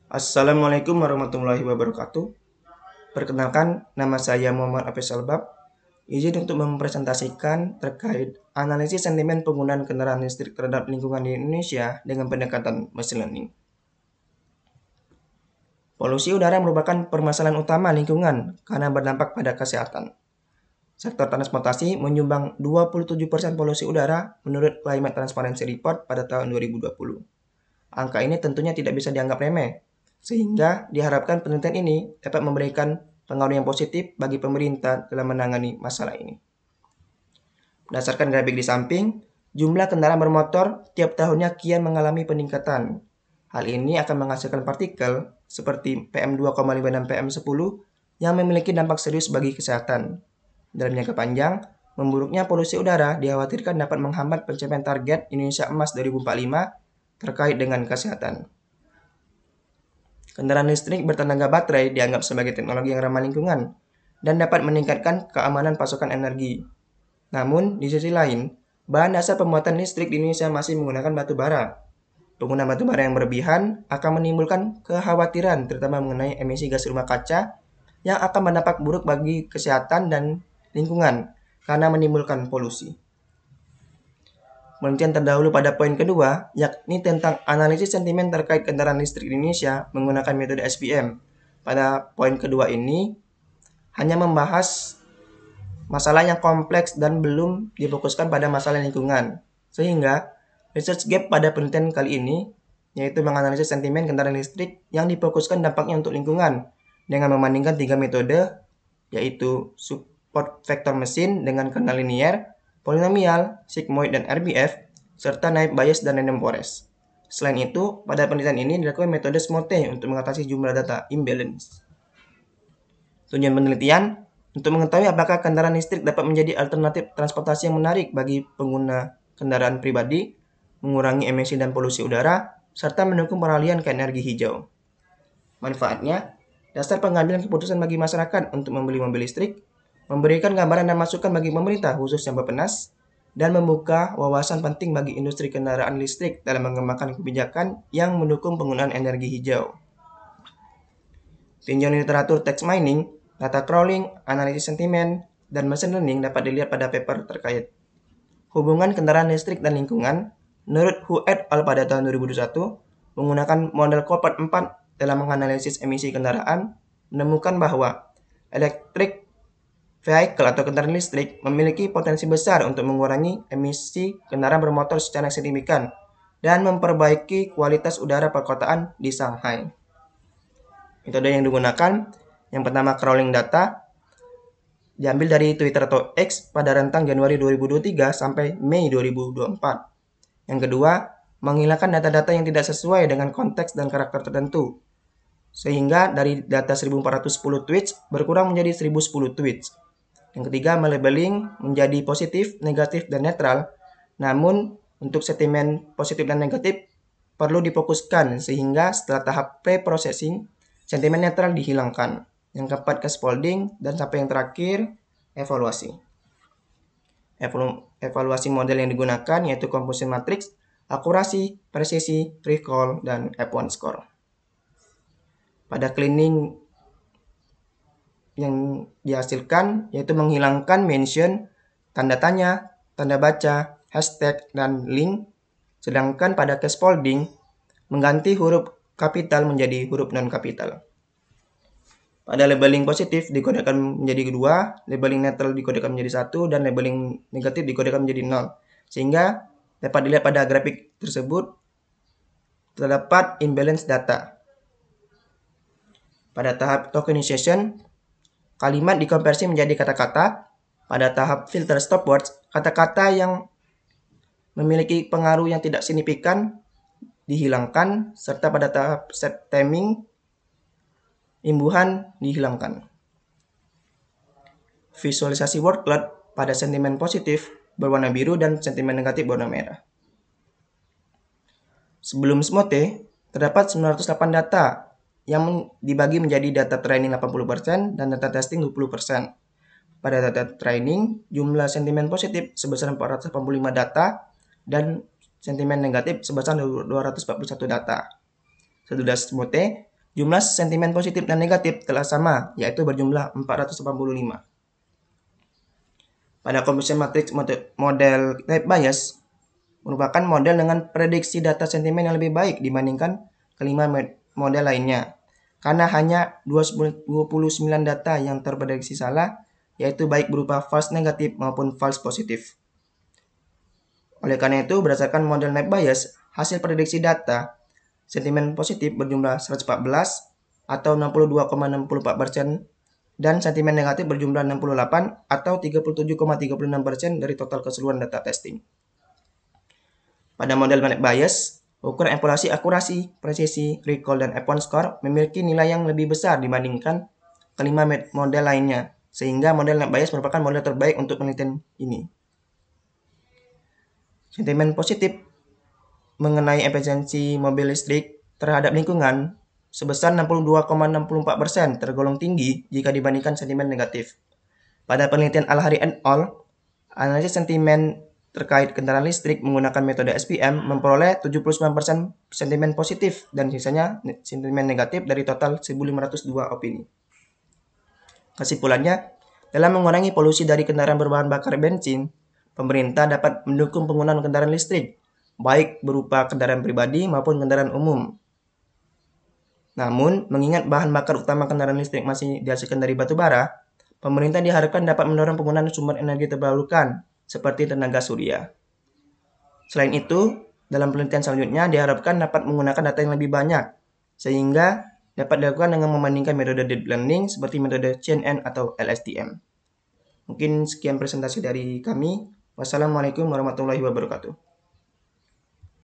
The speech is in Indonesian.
Assalamualaikum warahmatullahi wabarakatuh. Perkenalkan, nama saya Muhammad Apes Albab. Izin untuk mempresentasikan terkait analisis sentimen penggunaan kendaraan listrik terhadap lingkungan di Indonesia dengan pendekatan machine learning. Polusi udara merupakan permasalahan utama lingkungan karena berdampak pada kesehatan. Sektor transportasi menyumbang 27% polusi udara menurut Climate Transparency Report pada tahun 2020. Angka ini tentunya tidak bisa dianggap remeh, sehingga diharapkan penelitian ini dapat memberikan pengaruh yang positif bagi pemerintah dalam menangani masalah ini. Berdasarkan grafik di samping, jumlah kendaraan bermotor tiap tahunnya kian mengalami peningkatan. Hal ini akan menghasilkan partikel seperti PM2,5 dan PM10 yang memiliki dampak serius bagi kesehatan. Dalam jangka panjang, memburuknya polusi udara dikhawatirkan dapat menghambat pencapaian target Indonesia Emas 2045 terkait dengan kesehatan. Kendaraan listrik bertenaga baterai dianggap sebagai teknologi yang ramah lingkungan dan dapat meningkatkan keamanan pasokan energi. Namun, di sisi lain, bahan dasar pembuatan listrik di Indonesia masih menggunakan batu bara. Penggunaan batu bara yang berlebihan akan menimbulkan kekhawatiran terutama mengenai emisi gas rumah kaca yang akan berdampak buruk bagi kesehatan dan lingkungan karena menimbulkan polusi. Penelitian terdahulu pada poin kedua, yakni tentang analisis sentimen terkait kendaraan listrik di Indonesia menggunakan metode SPM. Pada poin kedua ini, hanya membahas masalah yang kompleks dan belum difokuskan pada masalah lingkungan. Sehingga, research gap pada penelitian kali ini, yaitu menganalisis sentimen kendaraan listrik yang difokuskan dampaknya untuk lingkungan, dengan membandingkan 3 metode, yaitu support vector mesin dengan kernel linear, polinomial, sigmoid, dan RBF, serta naive Bayes dan random forest. Selain itu, pada penelitian ini dilakukan metode SMOTE untuk mengatasi jumlah data imbalance. Tujuan penelitian untuk mengetahui apakah kendaraan listrik dapat menjadi alternatif transportasi yang menarik bagi pengguna kendaraan pribadi, mengurangi emisi dan polusi udara, serta mendukung peralihan ke energi hijau. Manfaatnya, dasar pengambilan keputusan bagi masyarakat untuk membeli mobil listrik, memberikan gambaran dan masukan bagi pemerintah khususnya Bappenas, dan membuka wawasan penting bagi industri kendaraan listrik dalam mengembangkan kebijakan yang mendukung penggunaan energi hijau. Tinjauan literatur text mining, data crawling, analisis sentimen, dan machine learning dapat dilihat pada paper terkait. Hubungan kendaraan listrik dan lingkungan, menurut Hu et al. Pada tahun 2021, menggunakan model Cohort 4 dalam menganalisis emisi kendaraan, menemukan bahwa electric vehicle atau kendaraan listrik memiliki potensi besar untuk mengurangi emisi kendaraan bermotor secara signifikan dan memperbaiki kualitas udara perkotaan di Shanghai. Metode yang digunakan, yang pertama crawling data, diambil dari Twitter atau X pada rentang Januari 2023 sampai Mei 2024. Yang kedua, menghilangkan data-data yang tidak sesuai dengan konteks dan karakter tertentu. Sehingga dari data 1410 tweets berkurang menjadi 1010 tweets. Yang ketiga, melabeling menjadi positif, negatif, dan netral. Namun, untuk sentimen positif dan negatif perlu difokuskan sehingga setelah tahap pre-processing, sentimen netral dihilangkan. Yang keempat, scaffolding, dan sampai yang terakhir, evaluasi. Evaluasi model yang digunakan yaitu composition matrix, akurasi, presisi, recall, dan F1 score. Pada cleaning yang dihasilkan yaitu menghilangkan mention, tanda tanya, tanda baca, hashtag, dan link. Sedangkan pada scaffolding mengganti huruf kapital menjadi huruf non-kapital. Pada labeling positif dikodekan menjadi 2, labeling netral dikodekan menjadi 1, dan labeling negatif dikodekan menjadi 0. Sehingga dapat dilihat pada grafik tersebut terdapat imbalance data. Pada tahap tokenization, kalimat dikonversi menjadi kata-kata. Pada tahap filter stopwatch, kata-kata yang memiliki pengaruh yang tidak signifikan dihilangkan, serta pada tahap set timing, imbuhan dihilangkan. Visualisasi word cloud pada sentimen positif berwarna biru dan sentimen negatif berwarna merah. Sebelum SMOTE, terdapat 908 data yang dibagi menjadi data training 80% dan data testing 20%. Pada data training, jumlah sentimen positif sebesar 485 data dan sentimen negatif sebesar 241 data. Sesudah SMOTE, Jumlah sentimen positif dan negatif telah sama, yaitu berjumlah 485. Pada confirmation matrix model type bias merupakan model dengan prediksi data sentimen yang lebih baik dibandingkan kelima model lainnya. Karena hanya 29 data yang terprediksi salah, yaitu baik berupa false negatif maupun false positif. Oleh karena itu, berdasarkan model type bias, hasil prediksi data sentimen positif berjumlah 114 atau 62,64% dan sentimen negatif berjumlah 68 atau 37,36% dari total keseluruhan data testing. Pada model bias, ukuran evaluasi akurasi, presisi, recall, dan F1 score memiliki nilai yang lebih besar dibandingkan kelima model lainnya, sehingga model bias merupakan model terbaik untuk penelitian ini. Sentimen positif mengenai efisiensi mobil listrik terhadap lingkungan sebesar 62,64% tergolong tinggi jika dibandingkan sentimen negatif. Pada penelitian Al-Hari et al., analisis sentimen terkait kendaraan listrik menggunakan metode SPM memperoleh 79% sentimen positif dan sisanya sentimen negatif dari total 1.502 opini. Kesimpulannya, dalam mengurangi polusi dari kendaraan berbahan bakar bensin, pemerintah dapat mendukung penggunaan kendaraan listrik, baik berupa kendaraan pribadi maupun kendaraan umum. Namun, mengingat bahan bakar utama kendaraan listrik masih dihasilkan dari batu bara, pemerintah diharapkan dapat mendorong penggunaan sumber energi terbarukan, seperti tenaga surya. Selain itu, dalam penelitian selanjutnya diharapkan dapat menggunakan data yang lebih banyak, sehingga dapat dilakukan dengan membandingkan metode deep learning seperti metode CNN atau LSTM. Mungkin sekian presentasi dari kami. Wassalamualaikum warahmatullahi wabarakatuh.